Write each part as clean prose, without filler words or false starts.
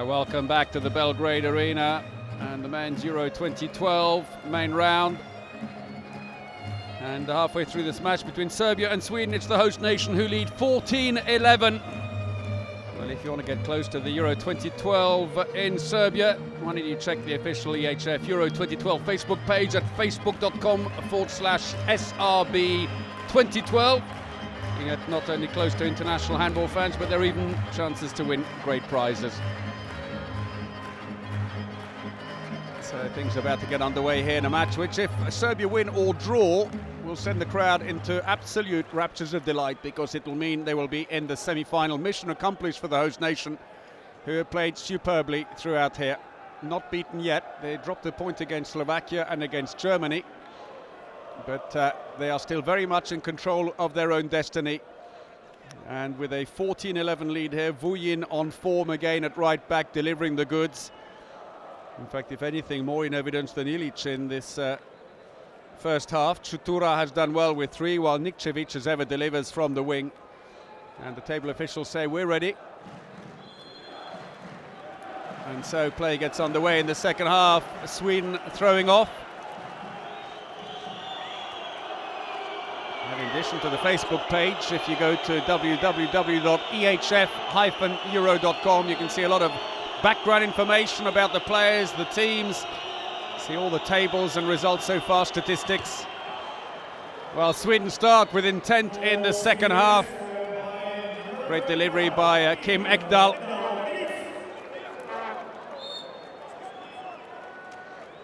Welcome back to the Belgrade Arena and the men's Euro 2012 main round. And halfway through this match between Serbia and Sweden, it's the host nation who lead 14-11. Well, if you want to get close to the Euro 2012 in Serbia, why don't you check the official EHF Euro 2012 Facebook page at facebook.com/SRB 2012. You get not only close to international handball fans, but there are even chances to win great prizes. So things are about to get underway here in a match which, if Serbia win or draw, will send the crowd into absolute raptures of delight, because it will mean they will be in the semi-final. Mission accomplished for the host nation, who have played superbly throughout here. Not beaten yet. They dropped a point against Slovakia and against Germany, but they are still very much in control of their own destiny. And with a 14-11 lead here, Vujin on form again at right back, delivering the goods. In fact, if anything, more in evidence than Ilic in this first half. Chutura has done well with 3, while Nikčević as ever delivers from the wing. And the table officials say we're ready. And so play gets underway in the second half. Sweden throwing off. And in addition to the Facebook page, if you go to www.ehf-euro.com, you can see a lot of background information about the players, the teams, see all the tables and results so far, statistics. Well, Sweden start with intent in the second half. Great delivery by Kim Ekdal.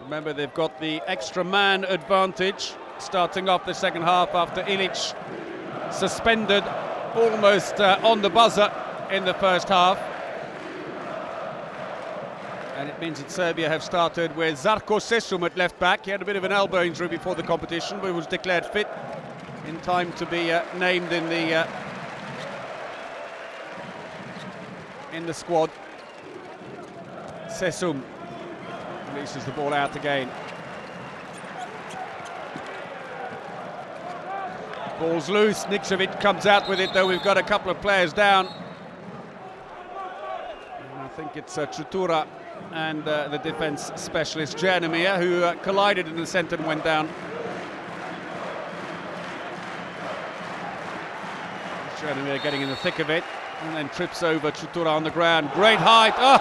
Remember, they've got the extra man advantage starting off the second half after Ilic suspended almost on the buzzer in the first half. And it means that Serbia have started with Žarko Sesum at left back. He had a bit of an elbow injury before the competition, but was declared fit in time to be named in the squad. Sesum releases the ball out again. Ball's loose. Nikčević comes out with it, though. We've got a couple of players down. And I think it's Chutura and the defence specialist Jernemia, who collided in the centre and went down. Jernemia getting in the thick of it and then trips over Chutura on the ground. Great height. Oh,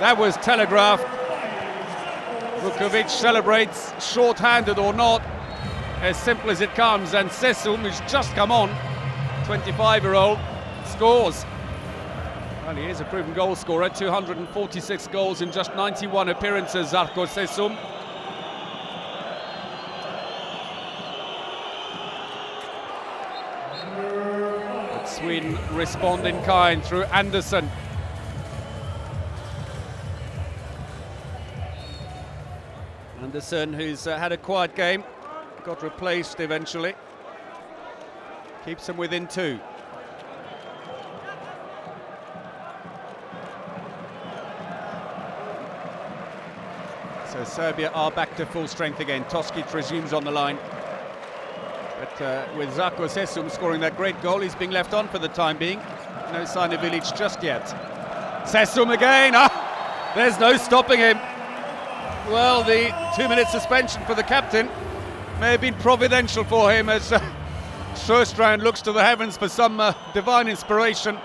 that was telegraphed. Vukovic celebrates, short-handed or not, as simple as it comes. And Sesum, who's just come on, 25-year-old, scores. Well, he is a proven goal scorer, 246 goals in just 91 appearances, Žarko Sesum. But Sweden respond in kind through Andersson. Andersson, who's had a quiet game, got replaced eventually. Keeps them within 2. So Serbia are back to full strength again. Toskic resumes on the line. But with Žarko Sesum scoring that great goal, he's being left on for the time being. No sign of Ilic just yet. Sesum again. There's no stopping him. Well, the 2-minute suspension for the captain may have been providential for him, as Sjöstrand looks to the heavens for some divine inspiration.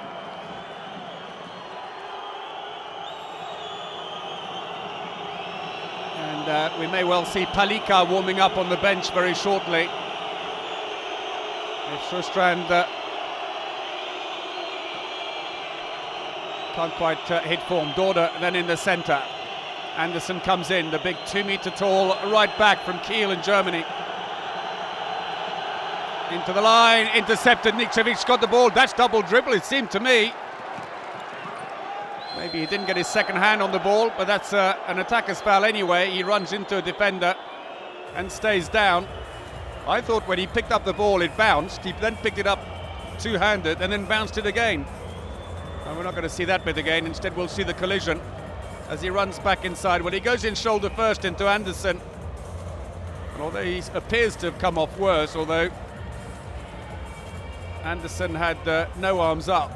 We may well see Palika warming up on the bench very shortly. If Sjöstrand can't quite hit form. Dorda then in the centre. Andersson comes in, the big 2-metre tall right back from Kiel in Germany. Into the line, intercepted. Nikčević got the ball. That's double dribble, it seemed to me. Maybe he didn't get his second hand on the ball, but that's an attacker's foul anyway. He runs into a defender and stays down. I thought when he picked up the ball it bounced. He then picked it up two-handed and then bounced it again. And we're not going to see that bit again. Instead we'll see the collision as he runs back inside. Well, he goes in shoulder first into Andersson. And although he appears to have come off worse, although Andersson had no arms up.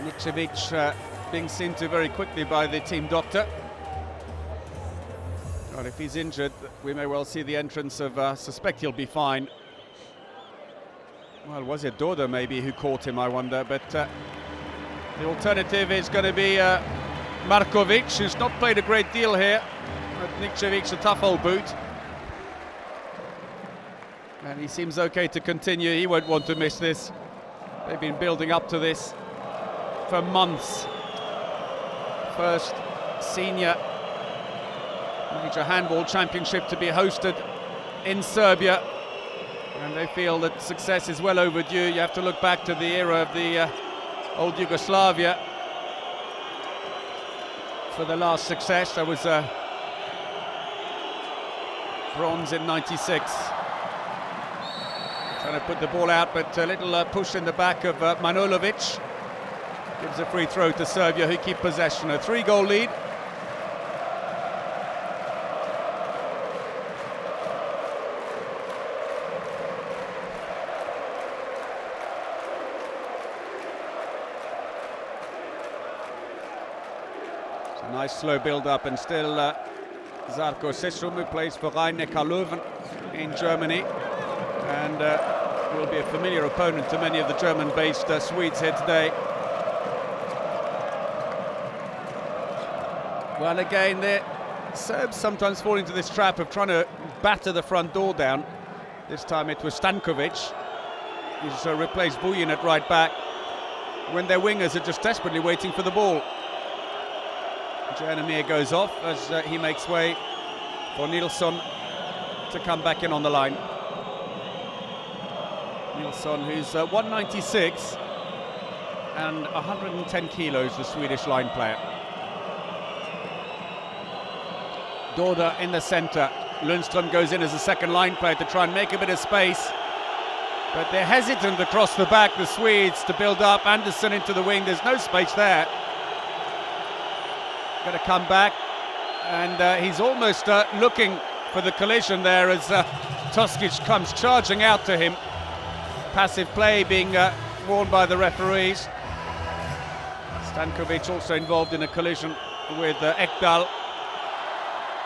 Nikčević being seen to very quickly by the team doctor. But if he's injured, we may well see the entrance of, suspect he'll be fine. Well, was it Dorda maybe who caught him, I wonder, but the alternative is going to be Markovic, who's not played a great deal here. But Nikčević, a tough old boot. And he seems okay to continue. He won't want to miss this. They've been building up to this for months. First senior major handball championship to be hosted in Serbia. And they feel that success is well overdue. You have to look back to the era of the old Yugoslavia for the last success. There was bronze in '96. Trying to put the ball out, but a little push in the back of Manojlovic. Gives a free throw to Serbia, who keep possession. A 3-goal lead. It's a nice slow build-up, and still Zarko Sesum, who plays for Rhein-Neckar Löwen in Germany, and will be a familiar opponent to many of the German-based Swedes here today. Well, again, the Serbs sometimes fall into this trap of trying to batter the front door down. This time it was Stankovic. He's replaced Bujin at right back when their wingers are just desperately waiting for the ball. Janimir goes off as he makes way for Nilsson to come back in on the line. Nilsson, who's 196 and 110 kilos, the Swedish line player. Dorda in the centre. Lundström goes in as a second line player to try and make a bit of space, but they're hesitant across the back, the Swedes, to build up. Andersson into the wing, there's no space there. Going to come back, and he's almost looking for the collision there as Toskic comes charging out to him. Passive play being warned by the referees. Stankovic also involved in a collision with Ekdal.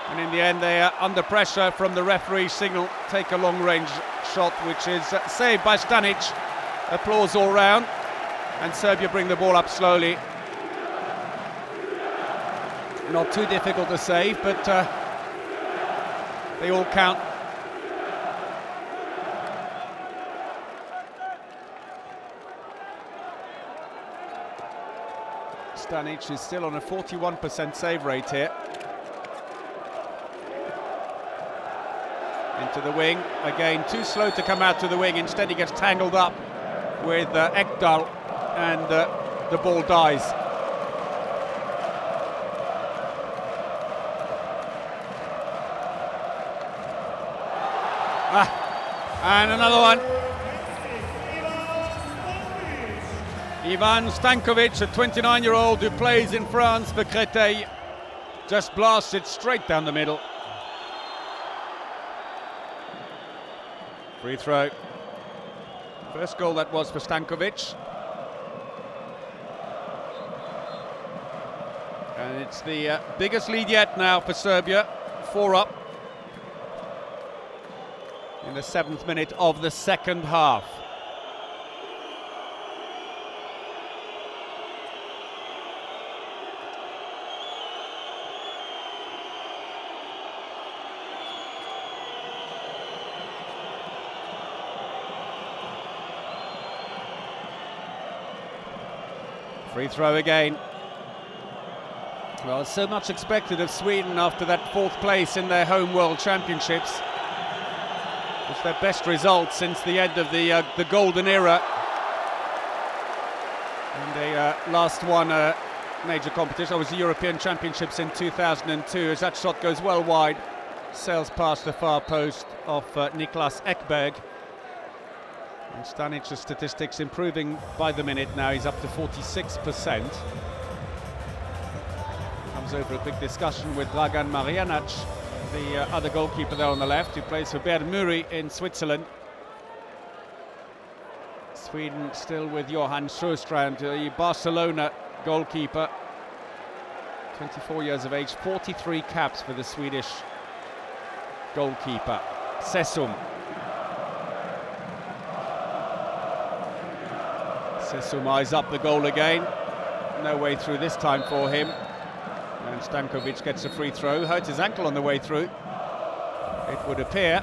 And in the end, they are under pressure from the referee's signal, take a long-range shot, which is saved by Stanic. Applause all round, and Serbia bring the ball up slowly. Not too difficult to save, but they all count. Stanic is still on a 41% save rate here. Into the wing, again too slow to come out to the wing, instead he gets tangled up with Ekdal, and the ball dies. And another one. Ivan Stankovic, a 29-year-old who plays in France for Créteil, just blasts it straight down the middle. Free throw. First goal that was for Stankovic. And it's the biggest lead yet now for Serbia. 4 up in the 7th minute of the second half. Free throw again. Well, so much expected of Sweden after that 4th place in their home World Championships. It's their best result since the end of the golden era. And they last won a major competition. That was the European Championships in 2002, as that shot goes well wide. Sails past the far post of Niklas Ekberg. And Stanic's statistics improving by the minute now. He's up to 46%. Comes over a big discussion with Dragan Marjanac, the other goalkeeper there on the left, who plays for Bern Muri in Switzerland. It's Sweden still with Johan Sjöstrand, the Barcelona goalkeeper. 24 years of age, 43 caps for the Swedish goalkeeper. Sessum. Sessum eyes up the goal again. No way through this time for him. And Stankovic gets a free throw. Hurt his ankle on the way through, it would appear.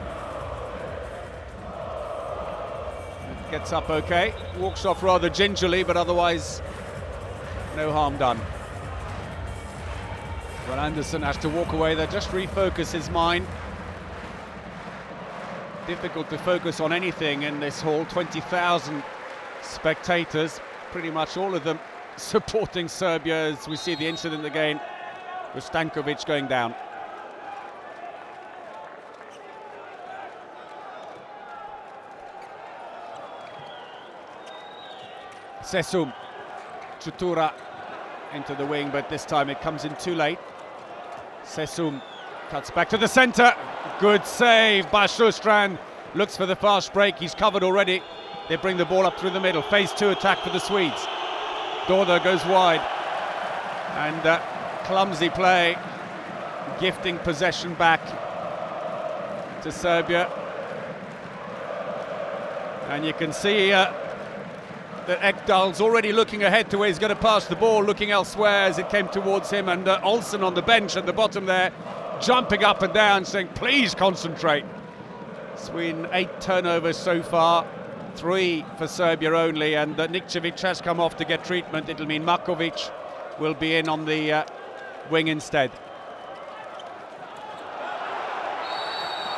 Gets up okay. Walks off rather gingerly, but otherwise no harm done. Well, Anderson has to walk away there, just refocus his mind. Difficult to focus on anything in this hall. 20,000 spectators, pretty much all of them supporting Serbia, as we see the incident again with Stankovic going down. Sessum, Chutura into the wing, but this time it comes in too late. Sessum cuts back to the centre. Good save by Sjöstrand. Looks for the fast break. He's covered already. They bring the ball up through the middle. Phase 2 attack for the Swedes. Dorda goes wide. And clumsy play. Gifting possession back to Serbia. And you can see that Ekdal's already looking ahead to where he's going to pass the ball, looking elsewhere as it came towards him, and Olsen on the bench at the bottom there, jumping up and down, saying, please concentrate. Sweden 8 turnovers so far, 3 for Serbia only, and Nikčević has come off to get treatment. It'll mean Markovic will be in on the wing instead.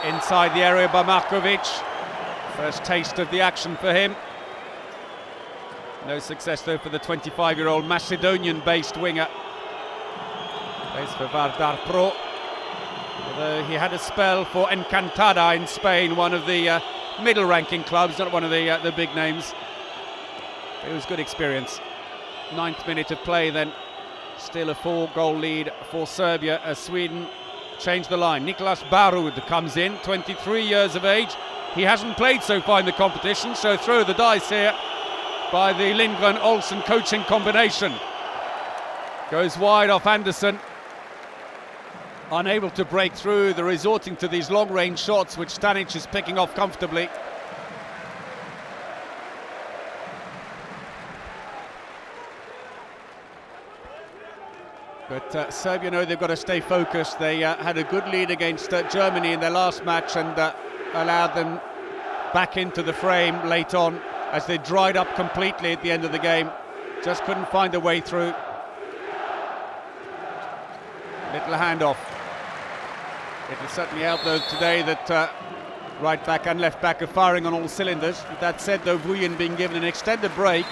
Inside the area by Markovic. First taste of the action for him. No success though for the 25-year-old Macedonian-based winger. Plays for Vardar Pro. Although he had a spell for Encantada in Spain, one of the middle-ranking clubs, not one of the big names. It was good experience. 9th minute of play then. Still a 4-goal lead for Serbia as Sweden change the line. Niklas Barud comes in, 23 years of age. He hasn't played so far in the competition, so throw the dice here by the Lindgren-Olsen coaching combination. Goes wide off Anderson. Unable to break through, they're resorting to these long-range shots, which Stanic is picking off comfortably. But Serbia know they've got to stay focused. They had a good lead against Germany in their last match and allowed them back into the frame late on, as they dried up completely at the end of the game. Just couldn't find a way through. Little handoff. It'll certainly help though today that right back and left back are firing on all cylinders. With that said though, Vuyin being given an extended break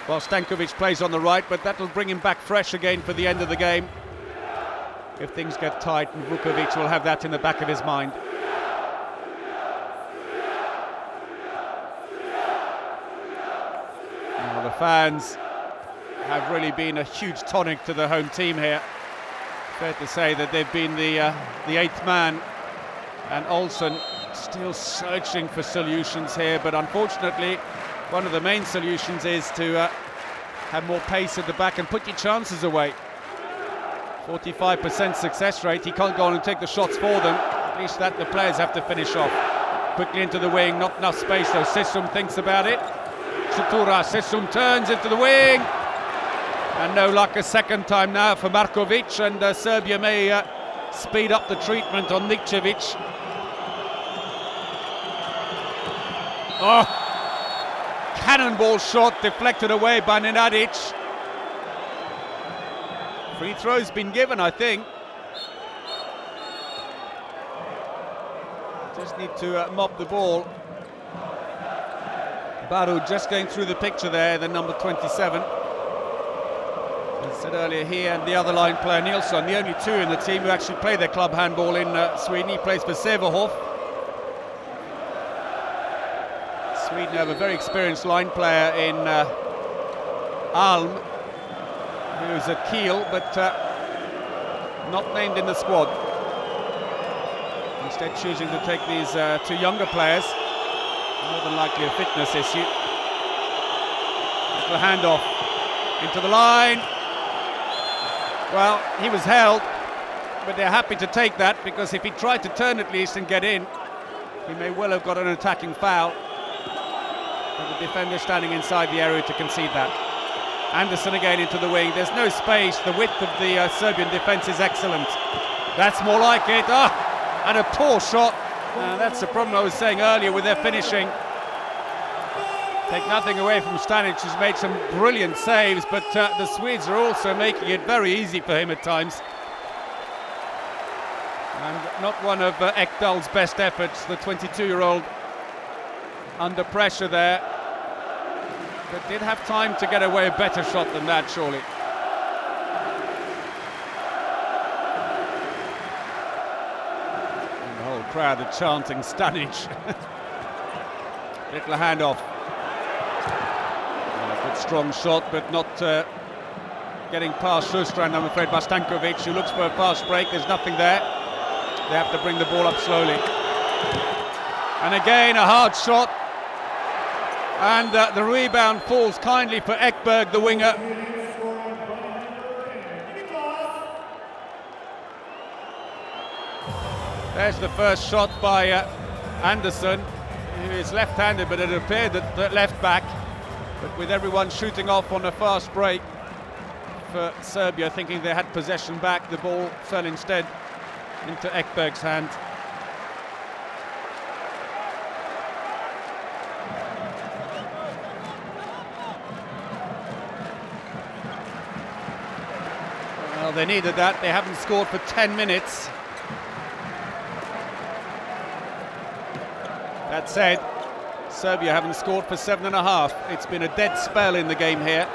while Stankovic plays on the right, but that'll bring him back fresh again for the end of the game. If things get tight, and Vukovic will have that in the back of his mind. The fans have really been a huge tonic to the home team here. Fair to say that they've been the 8th man, and Olsen still searching for solutions here, but unfortunately one of the main solutions is to have more pace at the back and put your chances away. 45% success rate. He can't go on and take the shots for them. At least that the players have to finish off. Quickly into the wing, not enough space though. Sessum thinks about it. Chutura, Sessum turns into the wing, and no luck a second time now for Markovic, and Serbia may speed up the treatment on Nikčević. Oh, cannonball shot deflected away by Nenadic. Free throw's been given, I think. Just need to mop the ball. Barud just going through the picture there, the number 27. As I said earlier, he and the other line player Nilsson, the only two in the team who actually play their club handball in Sweden. He plays for Sävehof. Sweden have a very experienced line player in Alm, who's at Kiel, but not named in the squad. Instead choosing to take these two younger players. More than likely a fitness issue. Little handoff into the line. Well, he was held, but they're happy to take that, because if he tried to turn at least and get in, he may well have got an attacking foul. But the defender standing inside the area to concede that. Anderson again into the wing. There's no space. The width of the Serbian defence is excellent. That's more like it. And a poor shot. That's the problem I was saying earlier with their finishing. Take nothing away from Stanic, who's made some brilliant saves, but the Swedes are also making it very easy for him at times. And not one of Ekdal's best efforts, the 22-year-old under pressure there, but did have time to get away a better shot than that, surely. And the whole crowd are chanting Stanic. Little handoff. Good strong shot, but not getting past Sjöstrand, I'm afraid. Bastankovic, who looks for a fast break, there's nothing there. They have to bring the ball up slowly. And again, a hard shot. And the rebound falls kindly for Ekberg, the winger. There's the first shot by Anderson, who is left-handed, but it appeared that left back. But with everyone shooting off on a fast break for Serbia, thinking they had possession back, the ball fell instead into Ekberg's hand. Well, they needed that. They haven't scored for 10 minutes. That said, Serbia haven't scored for 7.5. It's been a dead spell in the game here.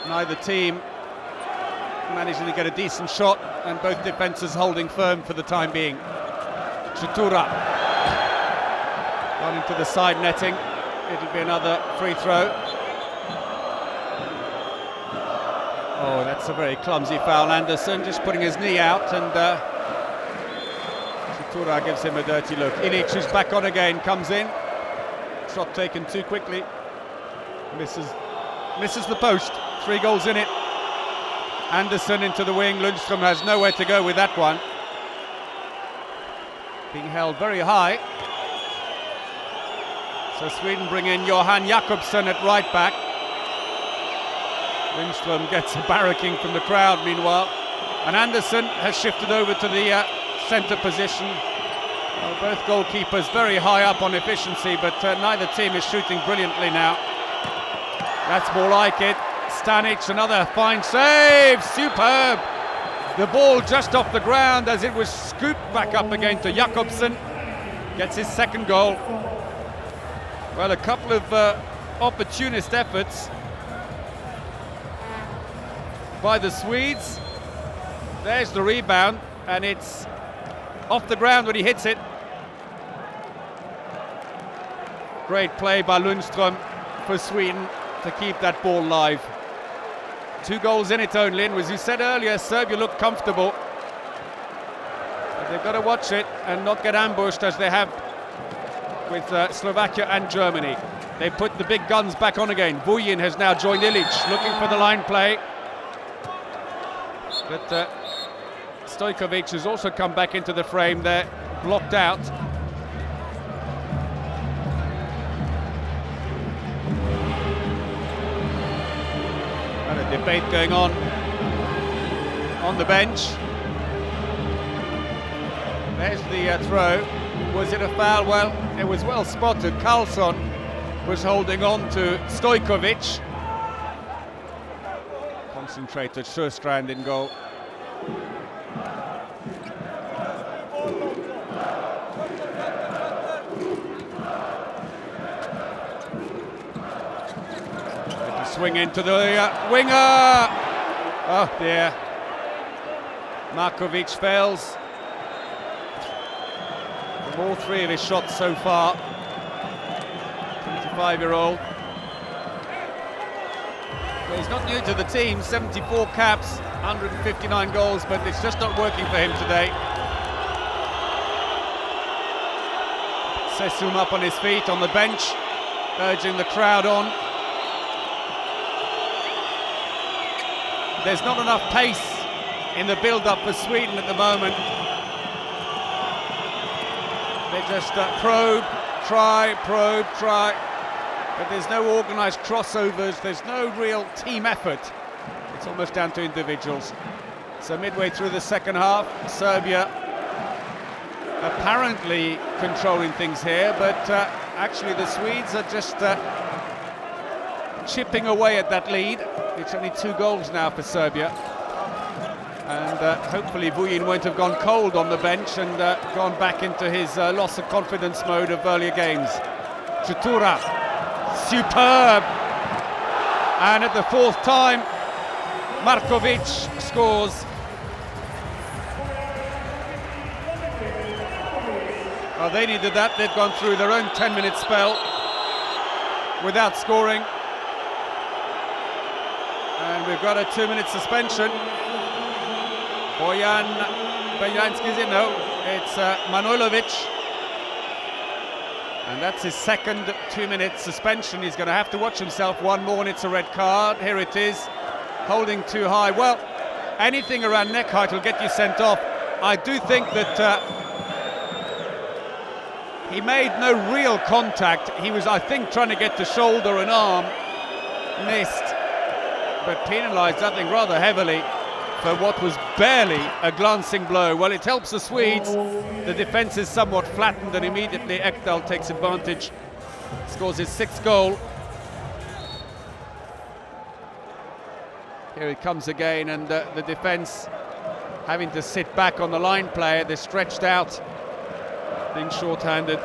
Neither team managing to get a decent shot, and both defences holding firm for the time being. Chutura gone into the side netting. It'll be another free throw. Oh, that's a very clumsy foul. Anderson just putting his knee out, and Chutura gives him a dirty look. Ilic, who's back on again, comes in. Shot taken too quickly. Misses the post. 3 goals in it. Anderson into the wing. Lundström has nowhere to go with that one. Being held very high. So Sweden bring in Johan Jakobsson at right back. Lundström gets a barracking from the crowd meanwhile. And Anderson has shifted over to the centre position. Well, both goalkeepers very high up on efficiency, but neither team is shooting brilliantly now. That's more like it. Stanic, another fine save, superb. The ball just off the ground as it was scooped back up again to Jakobsson. Gets his second goal. Well, a couple of opportunist efforts by the Swedes. There's the rebound, and it's off the ground when he hits it. Great play by Lundström for Sweden to keep that ball live. 2 goals in it only, and as you said earlier, Serbia looked comfortable. But they've got to watch it and not get ambushed as they have with Slovakia and Germany. They put the big guns back on again. Vujin has now joined Ilic, looking for the line play. But Stojkovic has also come back into the frame there, blocked out. And a debate going on the bench. There's the throw. Was it a foul? Well, it was well spotted. Karlsson was holding on to Stojkovic. Concentrated Sjöstrand in goal. Swing into the winger. Oh dear. Markovic fails. From all 3 of his shots so far. 25-year-old. Well, he's not new to the team. 74 caps, 159 goals, but it's just not working for him today. Sesum up on his feet on the bench, urging the crowd on. there's not enough pace in the build-up for Sweden at the moment. They just probe, try, but there's no organised crossovers, there's no real team effort. It's almost down to individuals. So midway through the second half, Serbia apparently controlling things here, but actually the Swedes are just chipping away at that lead. It's only 2 goals now for Serbia. And hopefully Vuyin won't have gone cold on the bench and gone back into his loss of confidence mode of earlier games. Chutura, superb! And at the 4th time, Markovic scores. Well, they needed that. They've gone through their own 10-minute spell without scoring. And we've got a 2-minute suspension. Bojan Beljanski, is it? No, it's Manojlovic. And that's his second 2-minute suspension. He's going to have to watch himself one more and it's a red card. Here it is, holding too high. Well, anything around neck height will get you sent off. I do think that he made no real contact. He was, I think, trying to get to shoulder and arm. Missed, but penalised, I think, rather heavily for what was barely a glancing blow. Well, it helps the Swedes. The defence is somewhat flattened and immediately Ekdal takes advantage. Scores his 6th goal. Here it comes again, and the defence having to sit back on the line player. They're stretched out, being short-handed.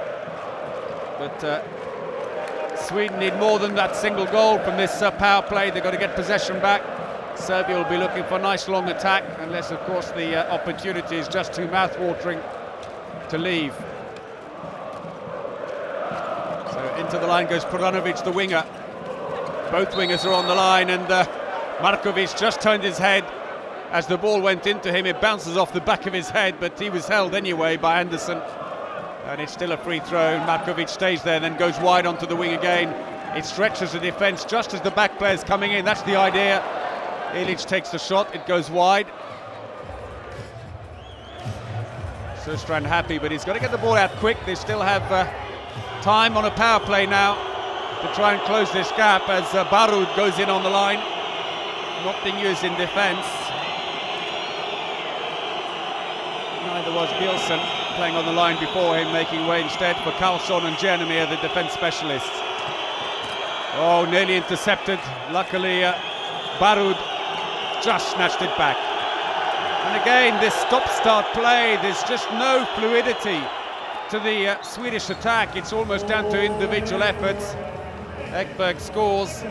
But Sweden need more than that single goal from this power play. They've got to get possession back. Serbia will be looking for a nice long attack, unless of course the opportunity is just too mouth-watering to leave. So into the line goes Prodanovic, the winger. Both wingers are on the line, and Markovic just turned his head as the ball went into him. It bounces off the back of his head, but he was held anyway by Anderson. And it's still a free throw. Markovic stays there, then goes wide onto the wing again. It stretches the defence just as the back player's coming in. That's the idea. Ilic takes the shot, it goes wide. Sjöstrand happy, but he's got to get the ball out quick. They still have time on a power play now to try and close this gap as Barud goes in on the line. Not being used in defence. Neither was Bielsen, playing on the line before him, making way instead for Karlsson and Jernemir, the defence specialists. Oh, nearly intercepted. Luckily, Barud just snatched it back. And again, this stop-start play, there's just no fluidity to the Swedish attack. It's almost down to individual efforts. Ekberg scores.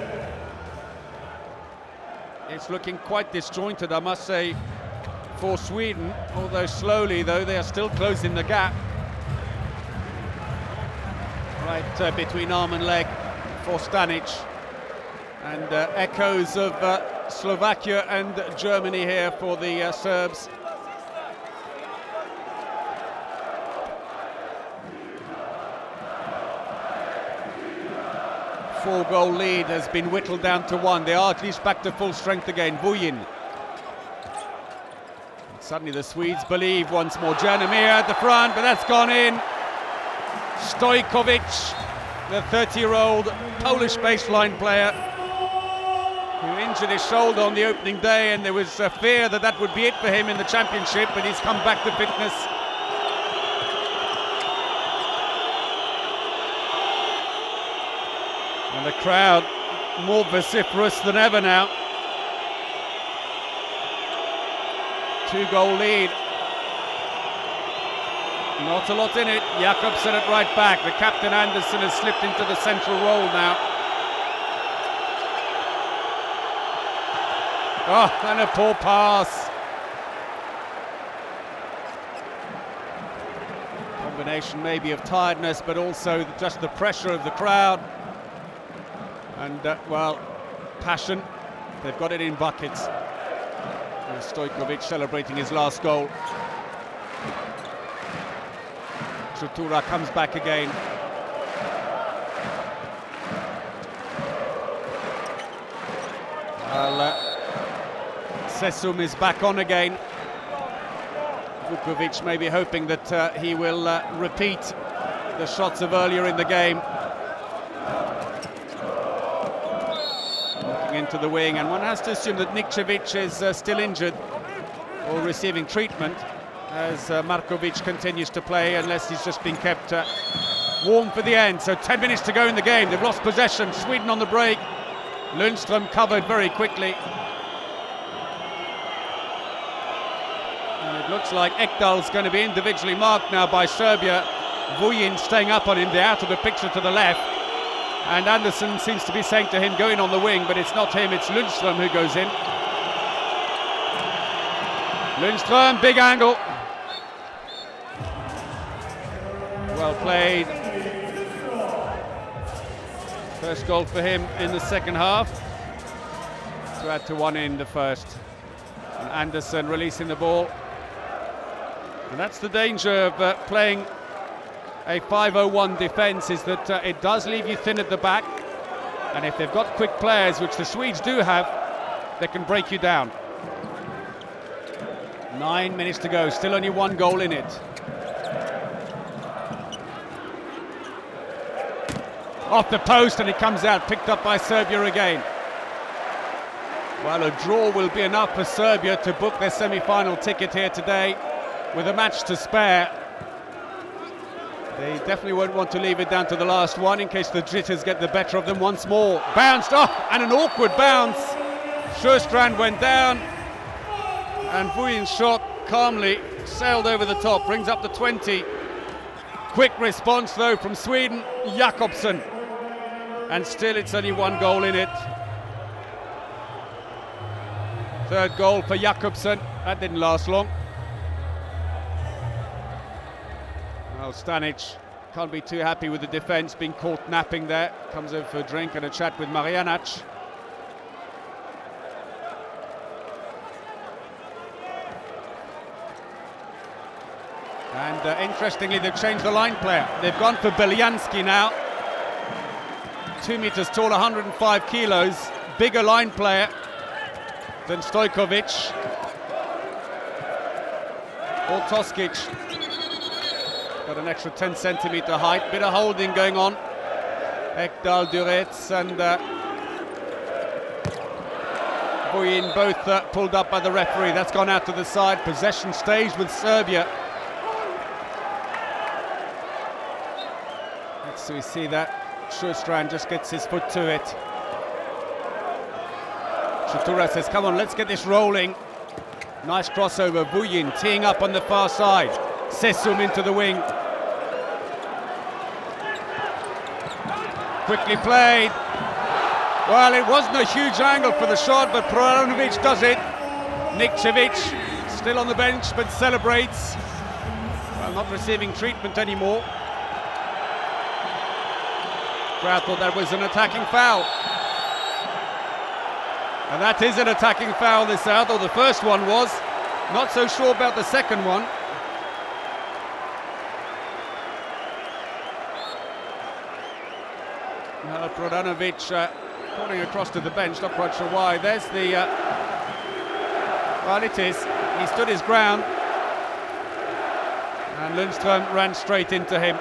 It's looking quite disjointed, I must say, for Sweden, although slowly, though, they are still closing the gap. Right between arm and leg for Stanic. And echoes of Slovakia and Germany here for the Serbs. Four-goal lead has been whittled down to 1. They are at least back to full strength again. Vuyin. Suddenly the Swedes believe once more. Jernemir at the front, but that's gone in. Stojkovic, the 30-year-old Polish baseline player, who injured his shoulder on the opening day, and there was a fear that that would be it for him in the championship, but he's come back to fitness. And the crowd more vociferous than ever now. 2-goal lead. Not a lot in it. Jakobsen at right back. The captain Anderson has slipped into the central role now. Oh, and a poor pass. Combination maybe of tiredness, but also just the pressure of the crowd. And, well, passion. They've got it in buckets. And Stojkovic celebrating his last goal. Chutura comes back again. Well, Sesum is back on again. Vukovic maybe hoping that he will repeat the shots of earlier in the game. Looking into the wing, and one has to assume that Nikčević is still injured or receiving treatment as Markovic continues to play, unless he's just been kept warm for the end. So 10 minutes to go in the game. They've lost possession. Sweden on the break. Lundström covered very quickly. And it looks like Ekdal's going to be individually marked now by Serbia. Vujin staying up on him. They're out of the picture to the left. And Andersson seems to be saying to him, going on the wing, but it's not him, it's Lundström who goes in. Lundström, big angle. Well played. First goal for him in the second half, to add to one in the first. And Andersson releasing the ball. And that's the danger of playing a 5-0-1 defence, is that it does leave you thin at the back. And if they've got quick players, which the Swedes do have, they can break you down. 9 minutes to go, still only one goal in it. Off the post, and it comes out, picked up by Serbia again. Well, a draw will be enough for Serbia to book their semi-final ticket here today with a match to spare. They definitely won't want to leave it down to the last one in case the jitters get the better of them once more. Bounced off, and an awkward bounce. Sjöstrand went down, and Vujin's shot calmly sailed over the top, brings up the 20. Quick response though from Sweden, Jakobsson. And still it's only one goal in it. Third goal for Jakobsson. That didn't last long. Well, Stanic can't be too happy with the defence, being caught napping there. Comes over for a drink and a chat with Marjanac. And interestingly, they've changed the line player. They've gone for Beljanski now. 2 meters tall, 105 kilos. Bigger line player than Stojkovic. Or Toskic. Got an extra 10 centimeter height. Bit of holding going on. Ekdal, Duretz and Vujin both pulled up by the referee. That's gone out to the side. Possession stays with Serbia. So we see that Sjöstrand just gets his foot to it. Chatura says, come on, let's get this rolling. Nice crossover. Vujin teeing up on the far side. Sesum into the wing. Quickly played. Well, it wasn't a huge angle for the shot, but Proranovic does it. Nikčević still on the bench, but celebrates. Well, not receiving treatment anymore. Crowd thought that was an attacking foul. And that is an attacking foul this out, or the first one was. Not so sure about the second one. Prodanovic pulling across to the bench, not quite sure why. There's the... well, it is. He stood his ground. And Lundström ran straight into him.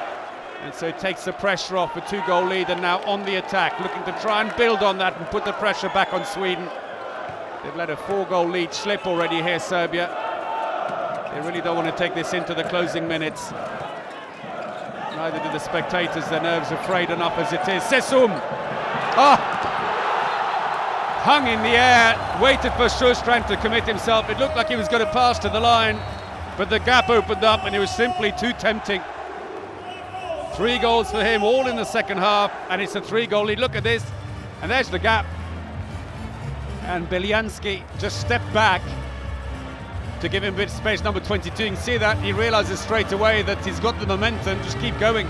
And so it takes the pressure off, a 2-goal lead, and now on the attack, looking to try and build on that and put the pressure back on Sweden. They've let a 4-goal lead slip already here, Serbia. They really don't want to take this into the closing minutes. Neither do the spectators, their nerves are frayed enough as it is. Sesum! Hung in the air, waited for Sjöstrand to commit himself. It looked like he was going to pass to the line, but the gap opened up and it was simply too tempting. 3 goals for him, all in the second half, and it's a 3-goal lead. Look at this, and there's the gap. And Beljanski just stepped back to give him a bit of space, number 22. You can see that, he realises straight away that he's got the momentum, just keep going.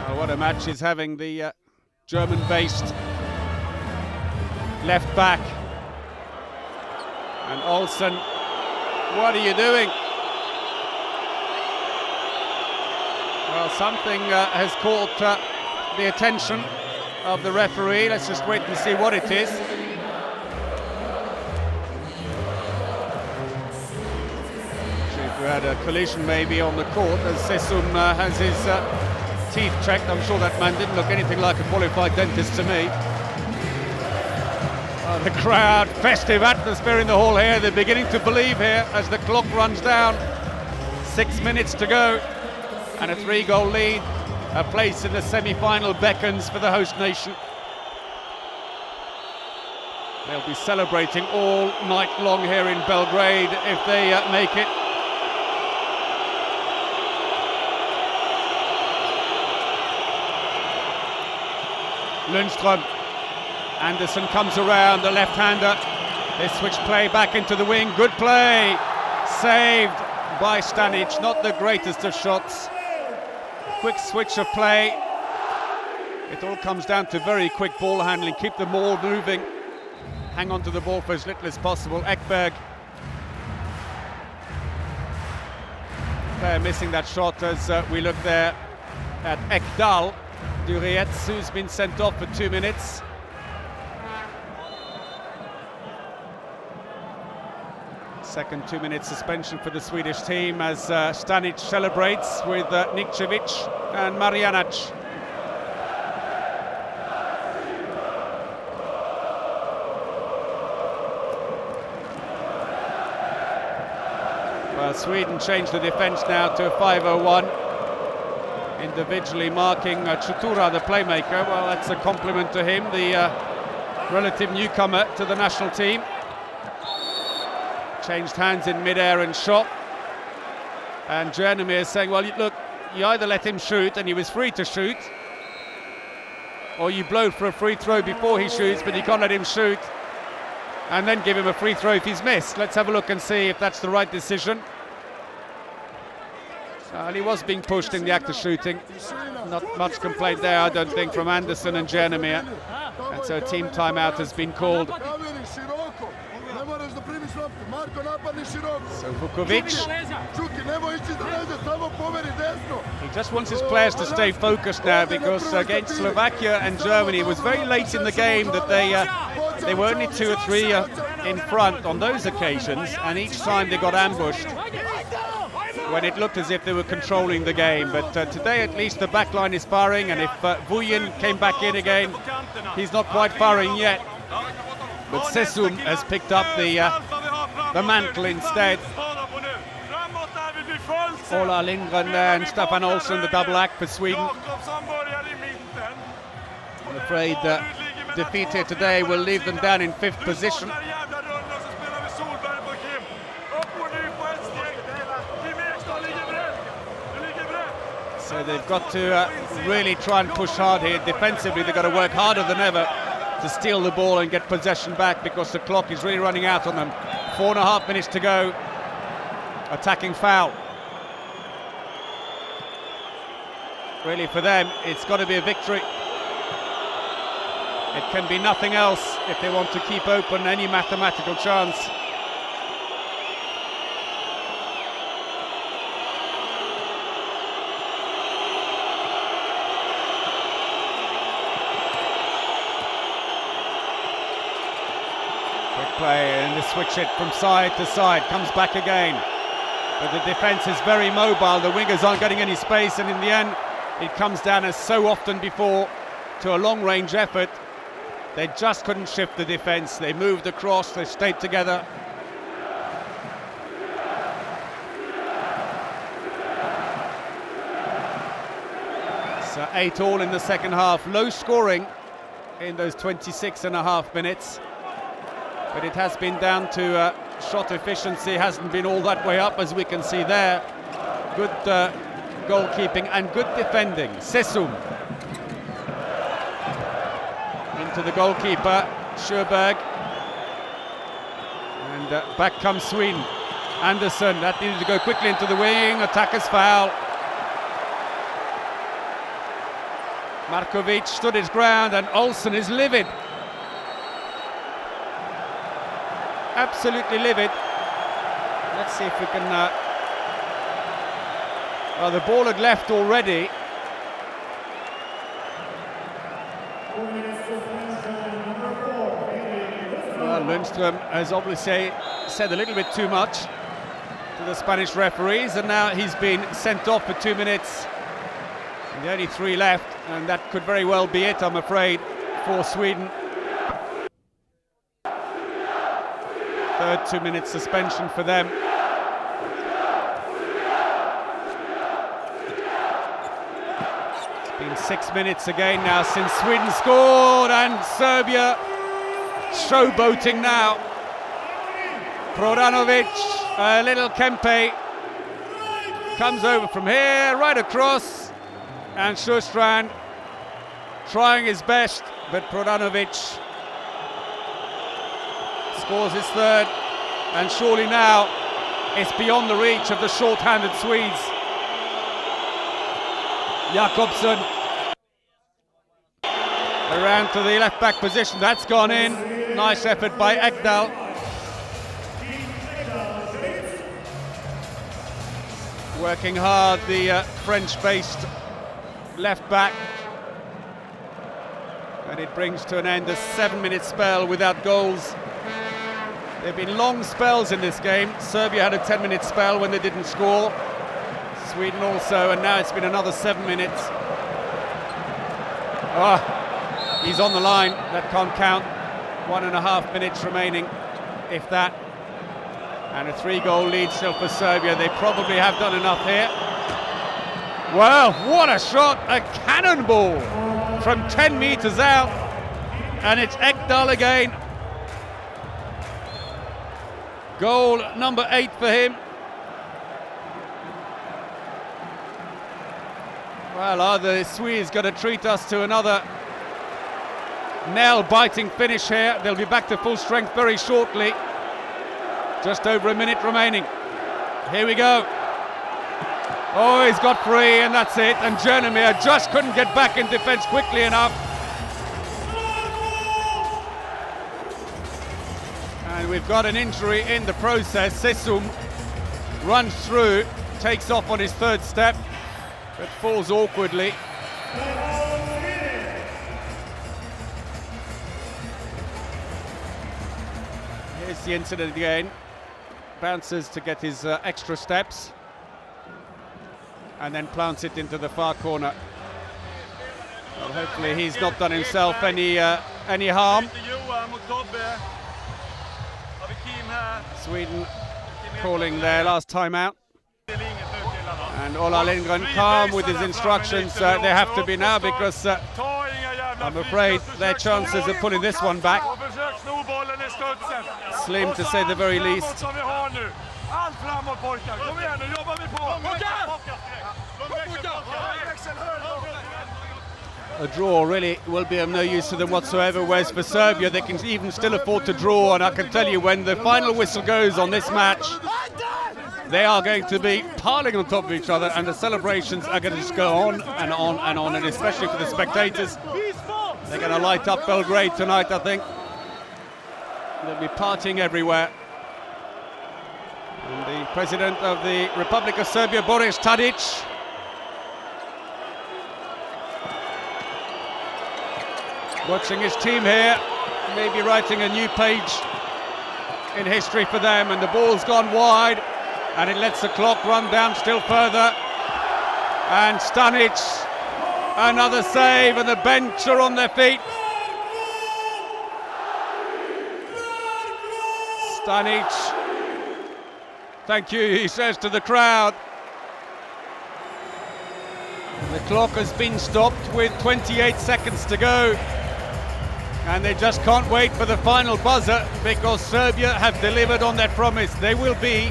Oh, what a match he's having, the German-based left back. And Olsen, what are you doing? Well, something has caught the attention of the referee. Let's just wait and see what it is. We had a collision maybe on the court as Sesum has his teeth checked. I'm sure that man didn't look anything like a qualified dentist to me. The crowd, festive atmosphere in the hall here. They're beginning to believe here as the clock runs down. 6 minutes to go and a 3-goal lead. A place in the semi-final beckons for the host nation. They'll be celebrating all night long here in Belgrade if they make it. Lundström. Anderson comes around, the left-hander. They switch play back into the wing. Good play. Saved by Stanic. Not the greatest of shots. Quick switch of play. It all comes down to very quick ball handling. Keep the ball moving. Hang on to the ball for as little as possible. Ekberg. They're missing that shot as we look there at Ekdal. Durietz, who's been sent off for 2 minutes. Second 2-minute suspension for the Swedish team as Stanic celebrates with Nikcevic and Marjanac. Well, Sweden changed the defence now to a 5-0-1. Individually marking Chutura, the playmaker. Well, that's a compliment to him, the relative newcomer to the national team. Changed hands in mid-air and shot. And Jeremy is saying, well, look, you either let him shoot, and he was free to shoot, or you blow for a free throw before he shoots, but you can't let him shoot, and then give him a free throw if he's missed. Let's have a look and see if that's the right decision. And he was being pushed in the act of shooting. Not much complaint there, I don't think, from Anderson and Jeremy. And so a team timeout has been called. So Vukovic, he just wants his players to stay focused now, because against Slovakia and Germany, it was very late in the game that they were only 2 or 3 in front on those occasions, and each time they got ambushed when it looked as if they were controlling the game. But today at least the back line is firing, and if Vujen came back in again, he's not quite firing yet. But Sesum has picked up the mantle instead. Ola Lindgren and Staffan Olsson, the double act for Sweden. I'm afraid defeat here today will leave them down in 5th position. So they've got to really try and push hard here. Defensively, they've got to work harder than ever to steal the ball and get possession back, because the clock is really running out on them. 4.5 minutes to go. Attacking foul. Really for them, it's got to be a victory. It can be nothing else if they want to keep open any mathematical chance. Play, and the switch it from side to side, comes back again, but the defence is very mobile. The wingers aren't getting any space, and in the end it comes down, as so often before, to a long range effort. They just couldn't shift the defence. They moved across, they stayed together. So 8-all in the second half. Low scoring in those 26.5 minutes. But it has been down to shot efficiency, hasn't been all that way up, as we can see there. Good goalkeeping and good defending. Sesum into the goalkeeper, Sjöberg. And back comes Sweden. Anderson, that needed to go quickly into the wing. Attacker's foul. Markovic stood his ground, and Olsson is livid. Absolutely livid. Let's see if we can... well, the ball had left already. Well, Lundström has obviously said a little bit too much to the Spanish referees, and now he's been sent off for 2 minutes. And only 3 left, and that could very well be it, I'm afraid, for Sweden. Third 2-minute suspension for them. It's been 6 minutes again now since Sweden scored, and Serbia showboating now. Prodanovic, a little Kempe, comes over from here, right across, and Sjöstrand trying his best, but Prodanovic scores his third, and surely now it's beyond the reach of the short-handed Swedes. Jakobsson around to the left-back position, that's gone in. Nice effort by Ekdal. Working hard, the French-based left-back. And it brings to an end a 7-minute spell without goals. There have been long spells in this game. Serbia had a 10-minute spell when they didn't score. Sweden also, and now it's been another 7 minutes. He's on the line, that can't count. 1.5 minutes remaining, if that. And a 3-goal lead still for Serbia. They probably have done enough here. Well, what a shot, a cannonball from 10 meters out. And it's Ekdal again. Goal number 8 for him. Well, are the Swedes going to treat us to another nail-biting finish here? They'll be back to full strength very shortly. Just over a minute remaining. Here we go. Oh, he's got free, and that's it. And Jernemir just couldn't get back in defence quickly enough. And we've got an injury in the process. Sesum runs through, takes off on his third step, but falls awkwardly. Here's the incident again. Bounces to get his extra steps, and then plants it into the far corner. Well, hopefully he's not done himself any harm. Sweden calling their last time out. And Ola Lindgren calm with his instructions. They have to be now, because I'm afraid their chances of pulling this one back slim, to say the very least. A draw really will be of no use to them whatsoever, whereas for Serbia they can even still afford to draw, and I can tell you, when the final whistle goes on this match, they are going to be piling on top of each other, and the celebrations are going to just go on and on and on, and especially for the spectators. They're going to light up Belgrade tonight, I think. They'll be partying everywhere. And the president of the Republic of Serbia, Boris Tadic, watching his team here, maybe writing a new page in history for them. And the ball's gone wide, and it lets the clock run down still further. And Stanic, another save, and the bench are on their feet. Stanic, thank you, he says to the crowd. The clock has been stopped with 28 seconds to go, and they just can't wait for the final buzzer, because Serbia have delivered on their promise. They will be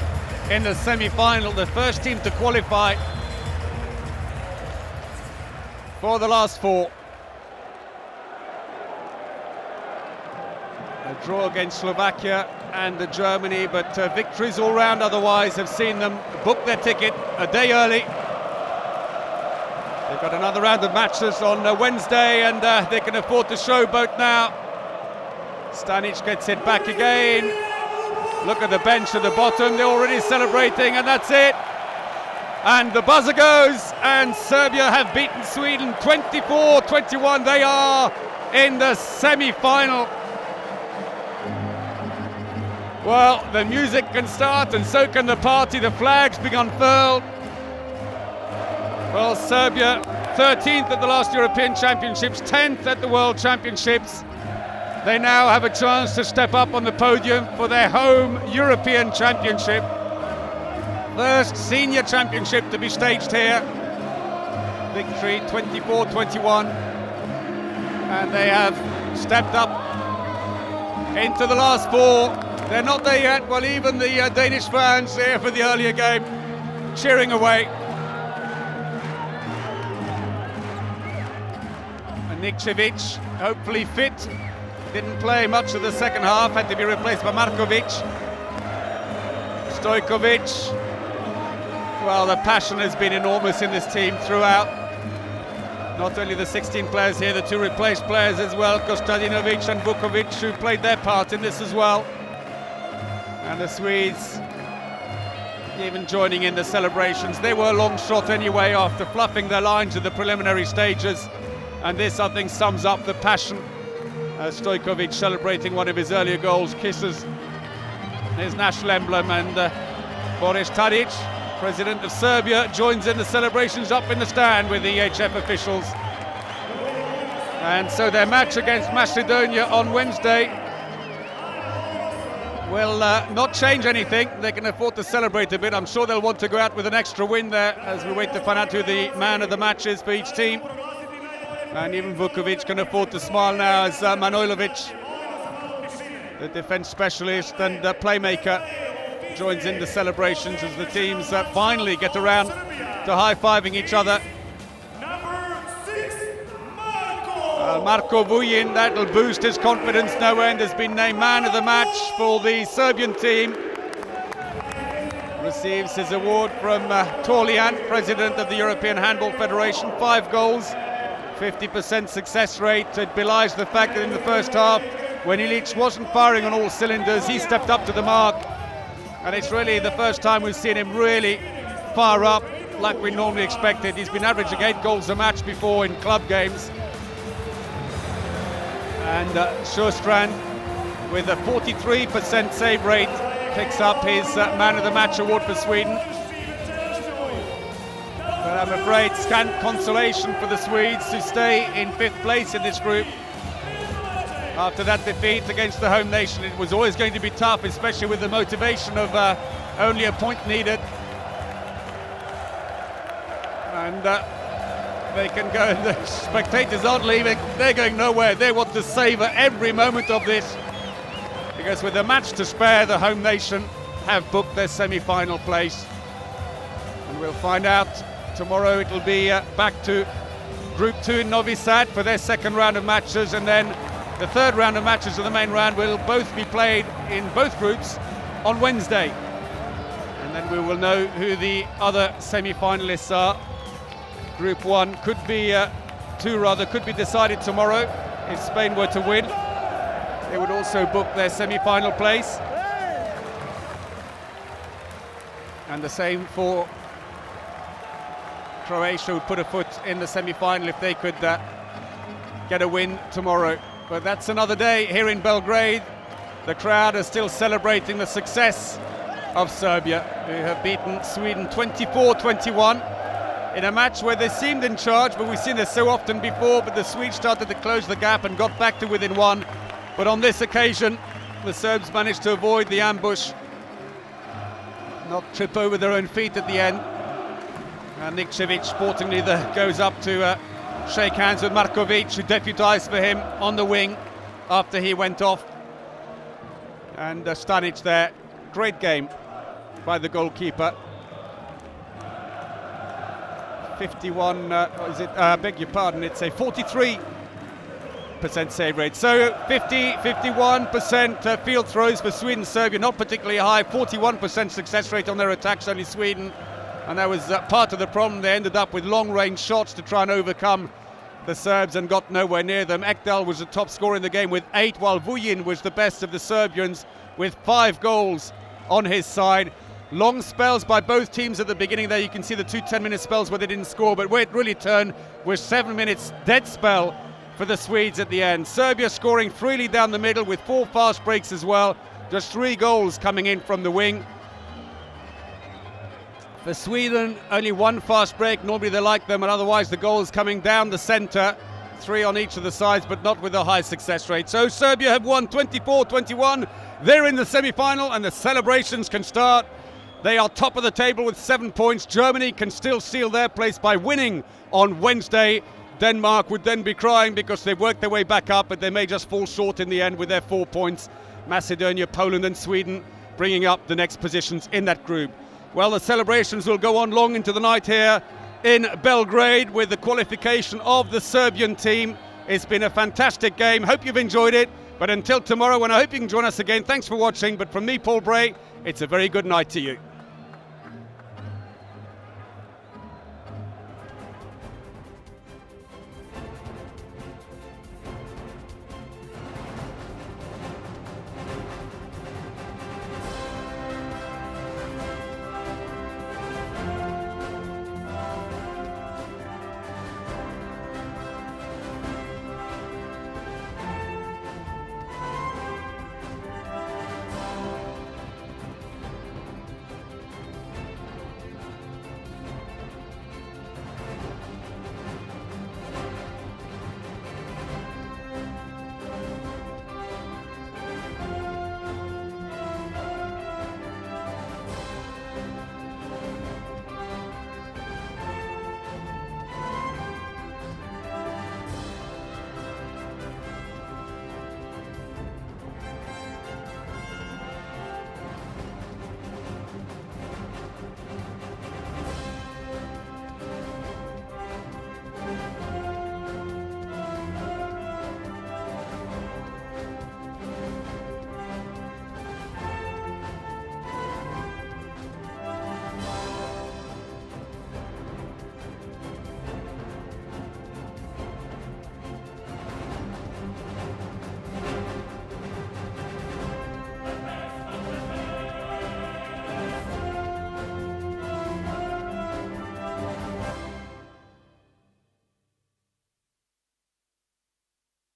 in the semi-final, the first team to qualify for the last 4. A draw against Slovakia and Germany, but victories all round otherwise have seen them book their ticket a day early. They've got another round of matches on Wednesday, and they can afford to showboat now. Stanic gets it back again. Look at the bench at the bottom, they're already celebrating, and that's it. And the buzzer goes, and Serbia have beaten Sweden 24-21. They are in the semi-final. Well, the music can start and so can the party. The flags being unfurled. Well, Serbia 13th at the last European Championships, 10th at the World Championships. They now have a chance to step up on the podium for their home European Championship. First senior championship to be staged here. Victory 24-21. And they have stepped up into the last four. They're not there yet. Well, even the Danish fans here for the earlier game cheering away. And Nikčević, hopefully fit, didn't play much of the second half, had to be replaced by Markovic. Stojkovic. Well, the passion has been enormous in this team throughout. Not only the 16 players here, the two replaced players as well, Kostadinovic and Vukovic, who played their part in this as well. And the Swedes even joining in the celebrations. They were a long shot anyway after fluffing their lines in the preliminary stages. And this, I think, sums up the passion. Stojkovic celebrating one of his earlier goals, kisses his national emblem, and Boris Tadic, president of Serbia, joins in the celebrations up in the stand with the EHF officials. And so their match against Macedonia on Wednesday will not change anything. They can afford to celebrate a bit. I'm sure they'll want to go out with an extra win there as we wait to find out who the man of the match is for each team. And even Vukovic can afford to smile now as Manojlovic, the defence specialist and playmaker, joins in the celebrations as the teams finally get around to high-fiving each other. Marko Vujin, that'll boost his confidence no end, has been named man of the match for the Serbian team. Receives his award from Torlian, president of the European Handball Federation. 5 goals, 50% success rate. It belies the fact that in the first half, when Ilic wasn't firing on all cylinders, he stepped up to the mark. And it's really the first time we've seen him really fire up like we normally expected. He's been averaging 8 goals a match before in club games. And Sjöstrand, with a 43% save rate, picks up his man of the match award for Sweden. But I'm afraid scant consolation for the Swedes to stay in 5th place in this group. After that defeat against the home nation, it was always going to be tough, especially with the motivation of only a point needed. And they can go, the spectators aren't leaving, they're going nowhere. They want to savour every moment of this, because with a match to spare, the home nation have booked their semi-final place. And we'll find out tomorrow. It'll be back to Group 2 in Novi Sad for their second round of matches, and then the third round of matches of the main round will both be played in both groups on Wednesday. And then we will know who the other semi-finalists are. Group 1 could be, could be decided tomorrow if Spain were to win. They would also book their semi-final place. And the same for Croatia, who put a foot in the semi-final if they could get a win tomorrow. But that's another day here in Belgrade. The crowd are still celebrating the success of Serbia, who have beaten Sweden 24-21 in a match where they seemed in charge, but we've seen this so often before. But the Swedes started to close the gap and got back to within 1. But on this occasion, the Serbs managed to avoid the ambush, not trip over their own feet at the end. And Nikčević sportingly goes up to shake hands with Markovic, who deputised for him on the wing after he went off. And Stanic there, great game by the goalkeeper. 51, beg your pardon, it's a 43% save rate. So 51% field throws for Sweden. Serbia not particularly high, 41% success rate on their attacks, only Sweden. And that was part of the problem. They ended up with long-range shots to try and overcome the Serbs and got nowhere near them. Ekdal was the top scorer in the game with 8, while Vujin was the best of the Serbians with 5 goals on his side. Long spells by both teams at the beginning there. You can see the 2 10-minute spells where they didn't score, but where it really turned was 7 minutes dead spell for the Swedes at the end. Serbia scoring freely down the middle with 4 fast breaks as well. Just 3 goals coming in from the wing. For Sweden, only 1 fast break. Normally they like them, and otherwise the goals coming down the centre. 3 on each of the sides, but not with a high success rate. So Serbia have won 24-21. They're in the semi-final, and the celebrations can start. They are top of the table with 7 points. Germany can still seal their place by winning on Wednesday. Denmark would then be crying because they've worked their way back up, but they may just fall short in the end with their 4 points. Macedonia, Poland and Sweden bringing up the next positions in that group. Well, the celebrations will go on long into the night here in Belgrade with the qualification of the Serbian team. It's been a fantastic game. Hope you've enjoyed it. But until tomorrow, when I hope you can join us again, thanks for watching. But from me, Paul Bray, it's a very good night to you.